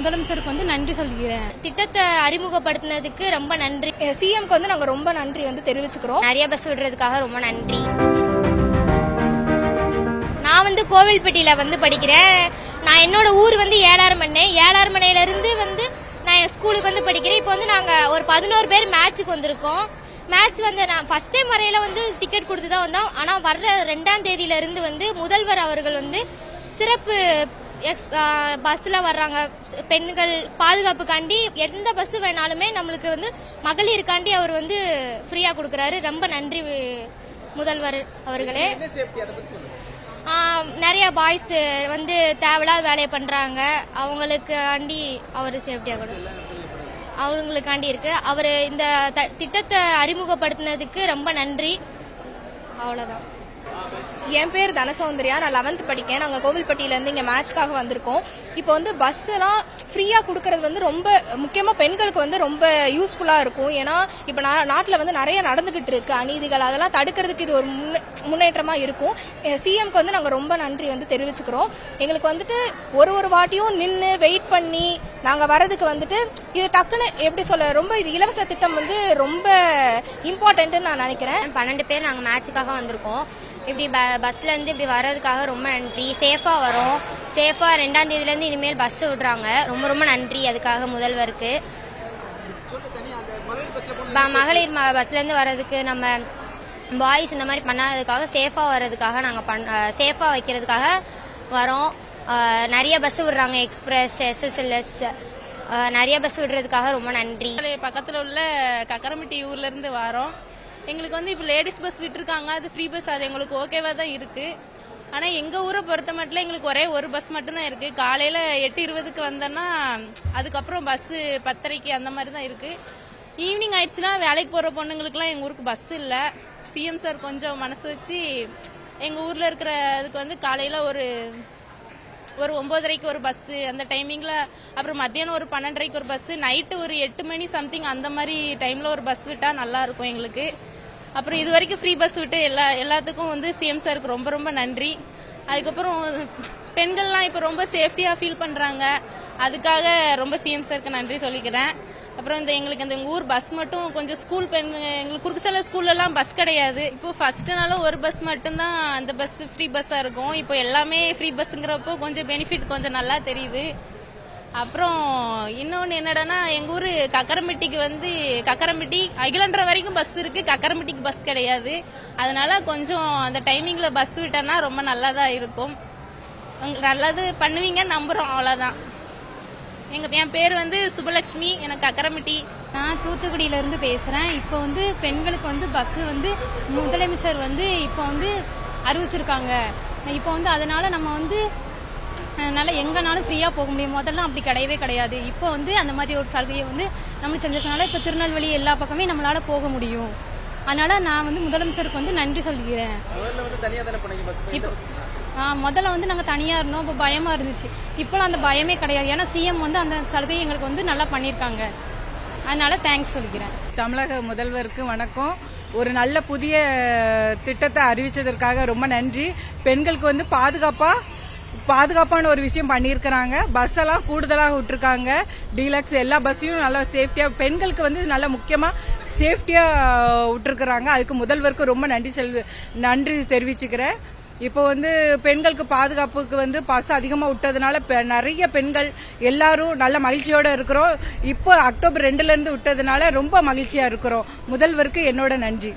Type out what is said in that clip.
முதலமைச்சருக்கு வந்து நன்றி சொல்கிறேன். திட்டத்தை அறிமுகப்படுத்தினதுக்கு ரொம்ப நன்றி. சிஎம்க்கு வந்து நாங்க ரொம்ப நன்றி வந்து தெரிவிச்சுக்கிறோம். நிறைய பஸ் விடுறதுக்காக ரொம்ப நன்றி. நான் வந்து கோவில்பட்டியில வந்து படிக்கிறேன். நான் என்னோட ஊர் வந்து ஏழார்மனையில இருந்து வந்து நான் என் ஸ்கூலுக்கு வந்து படிக்கிறேன். இப்போ வந்து நாங்க ஒரு 11 பேர் மேட்சுக்கு வந்திருக்கோம். மேட்ச் வந்து நான் ஃபர்ஸ்ட் டைம் வரையில வந்து டிக்கெட் கொடுத்து தான் வந்தோம். ஆனா வர்ற 2ஆம் தேதியில இருந்து வந்து முதல்வர் அவர்கள் வந்து சிறப்பு பஸ்ல வர்றாங்க. பெண்கள் பாதுகாப்புக்காண்டி எந்த பஸ் வேணாலுமே நம்மளுக்கு வந்து மகளிருக்காண்டி அவர் வந்து ஃப்ரீயா கொடுக்கறாரு. ரொம்ப நன்றி முதல்வர் அவர்களே. நிறைய பாய்ஸ் வந்து தேவையில்லாத வேலையை பண்றாங்க. அவங்களுக்காண்டி அவர் சேஃப்டியா கூட அவங்களுக்காண்டி இருக்கு. அவர் இந்த திட்டத்தை அறிமுகப்படுத்தினதுக்கு ரொம்ப நன்றி. அவ்வளவுதான். என் பேர் தனசௌந்தர்யா. நான் 11th படிக்கேன். நாங்கள் கோவில்பட்டியிலேருந்து இங்கே மேட்ச்க்காக வந்திருக்கோம். இப்போ வந்து பஸ் எல்லாம் ஃப்ரீயாக கொடுக்கறது வந்து ரொம்ப முக்கியமாக பெண்களுக்கு வந்து ரொம்ப யூஸ்ஃபுல்லாக இருக்கும். ஏன்னா இப்போ நாட்டில் வந்து நிறைய நடந்துகிட்டு இருக்கு அநீதிகள். அதெல்லாம் தடுக்கிறதுக்கு இது ஒரு முன்னேற்றமாக இருக்கும். சிஎம்க்கு வந்து நாங்கள் ரொம்ப நன்றி வந்து தெரிவிச்சுக்கிறோம். எங்களுக்கு வந்துட்டு ஒரு வாட்டியும் நின்று வெயிட் பண்ணி நாங்கள் வர்றதுக்கு வந்துட்டு இது டக்குன்னு எப்படி சொல்ல ரொம்ப இது இலவச திட்டம் வந்து ரொம்ப இம்பார்ட்டன்ட்னு நான் நினைக்கிறேன். 12 பேர் நாங்கள் மேட்சுக்காக வந்திருக்கோம். இப்படி பஸ்ல இருந்து இப்படி வர்றதுக்காக ரொம்ப நன்றி. சேஃபா வரும். சேஃபா 2ஆம் தேதியில இருந்து இனிமேல் பஸ் விடுறாங்க. ரொம்ப ரொம்ப நன்றி அதுக்காக முதல்வருக்கு. மகளிர் பஸ்ல இருந்து வர்றதுக்கு நம்ம பாய்ஸ் இந்த மாதிரி பண்ணாததுக்காக சேஃபா வர்றதுக்காக நாங்க சேஃபா வைக்கிறதுக்காக வரோம். நிறைய பஸ் விடுறாங்க. எக்ஸ்பிரஸ், SSLS நிறைய பஸ் விடுறதுக்காக ரொம்ப நன்றி. பக்கத்துல உள்ள கக்கரமிட்டி ஊர்ல இருந்து வரோம். எங்களுக்கு வந்து இப்போ லேடிஸ் பஸ் விட்டுருக்காங்க. அது ஃப்ரீ பஸ். அது எங்களுக்கு ஓகேவா தான் இருக்கு. ஆனால் எங்கள் ஊரை பொறுத்த மட்டும் எங்களுக்கு ஒரே ஒரு பஸ் மட்டும்தான் இருக்கு. காலையில் 8:20க்கு வந்தோன்னா அதுக்கப்புறம் பஸ்ஸு 10:30க்கு அந்த மாதிரி தான் இருக்கு. ஈவினிங் ஆயிடுச்சுன்னா வேலைக்கு போகிற பொண்ணுங்களுக்குலாம் எங்கள் ஊருக்கு பஸ் இல்லை. சிஎம் சார் கொஞ்சம் மனசு வச்சு எங்கள் ஊரில் இருக்கிற அதுக்கு வந்து காலையில் ஒரு 9:30க்கு ஒரு பஸ்ஸு அந்த டைமிங்கில், அப்புறம் மத்தியானம் ஒரு 12:30க்கு ஒரு பஸ்ஸு, நைட்டு ஒரு 8 மணி சம்திங் அந்த மாதிரி டைமில் ஒரு பஸ் விட்டால் நல்லாயிருக்கும் எங்களுக்கு. அப்புறம் இது வரைக்கும் ஃப்ரீ பஸ் விட்டு எல்லாத்துக்கும் வந்து சிஎம் சாருக்கு ரொம்ப ரொம்ப நன்றி. அதுக்கப்புறம் பெண்கள்லாம் இப்போ ரொம்ப சேஃப்டியாக ஃபீல் பண்ணுறாங்க. அதுக்காக ரொம்ப சிஎம் சாருக்கு நன்றி சொல்லிக்கிறேன். அப்புறம் எங்களுக்கு இந்த ஊர் பஸ் மட்டும் கொஞ்சம் ஸ்கூல் எங்களுக்கு குறுக்குச்சல ஸ்கூல்லலாம் பஸ் கிடையாது. இப்போ ஃபர்ஸ்ட்னால ஒரு பஸ் மட்டும்தான் அந்த பஸ் ஃப்ரீ பஸ்ஸாக இருக்கும். இப்போ எல்லாமே ஃப்ரீ பஸ்ஸுங்கிறப்போ கொஞ்சம் பெனிஃபிட் கொஞ்சம் நல்லா தெரியுது. அப்புறம் இன்னொன்று என்னடானா எங்கள் ஊர் கக்கரம்பட்டி அகிலன்ற வரைக்கும் பஸ் இருக்கு. கக்கரம்பட்டிக்கு பஸ் கிடையாது. அதனால கொஞ்சம் அந்த டைமிங்கில் பஸ் விட்டோன்னா ரொம்ப நல்லா தான் இருக்கும். நல்லது பண்ணுவீங்கன்னு நம்புகிறோம். அவ்வளோதான். என் பேர் வந்து சுபலட்சுமி. எனக்கு கக்கரம்பட்டி. நான் தூத்துக்குடியிலேருந்து பேசுகிறேன். இப்போ வந்து பெண்களுக்கு வந்து பஸ் வந்து முதலமைச்சர் வந்து இப்போ வந்து அறிவிச்சிருக்காங்க. இப்போ வந்து அதனால நம்ம வந்து நல்லா எங்கனாலும் ஃப்ரீயாக போக முடியும். முதல்ல அப்படி கிடையவே கிடையாது. இப்போ வந்து அந்த மாதிரி ஒரு சலுகையை வந்து நம்மளுக்கு செஞ்சிருக்கனால இப்போ திருநெல்வேலி எல்லா பக்கமே நம்மளால போக முடியும். அதனால நான் வந்து முதலமைச்சருக்கு வந்து நன்றி சொல்லிக்கிறேன். முதல்ல வந்து நாங்கள் தனியாக இருந்தோம். இப்போ பயமாக இருந்துச்சு. இப்போலாம் அந்த பயமே கிடையாது. ஏன்னா சிஎம் வந்து அந்த சலுகையை எங்களுக்கு வந்து நல்லா பண்ணியிருக்காங்க. அதனால தேங்க்ஸ் சொல்லிக்கிறேன். தமிழக முதல்வருக்கு வணக்கம். ஒரு நல்ல புதிய திட்டத்தை அறிவிச்சதற்காக ரொம்ப நன்றி. பெண்களுக்கு வந்து பாதுகாப்பான ஒரு விஷயம் பண்ணியிருக்கிறாங்க. பஸ் எல்லாம் கூடுதலாக விட்டுருக்காங்க. டீலக்ஸ் எல்லா பஸ்ஸையும் நல்லா சேஃப்டியா பெண்களுக்கு வந்து நல்லா முக்கியமா சேஃப்டியா விட்டுருக்குறாங்க. அதுக்கு முதல்வருக்கு ரொம்ப நன்றி தெரிவிச்சுக்கிறேன். இப்போ வந்து பெண்களுக்கு பாதுகாப்புக்கு வந்து பஸ் அதிகமாக விட்டதுனால நிறைய பெண்கள் எல்லாரும் நல்ல மகிழ்ச்சியோட இருக்கிறோம். இப்போ அக்டோபர் 2ல இருந்து விட்டதுனால ரொம்ப மகிழ்ச்சியா இருக்கிறோம். முதல்வருக்கு என்னோட நன்றி.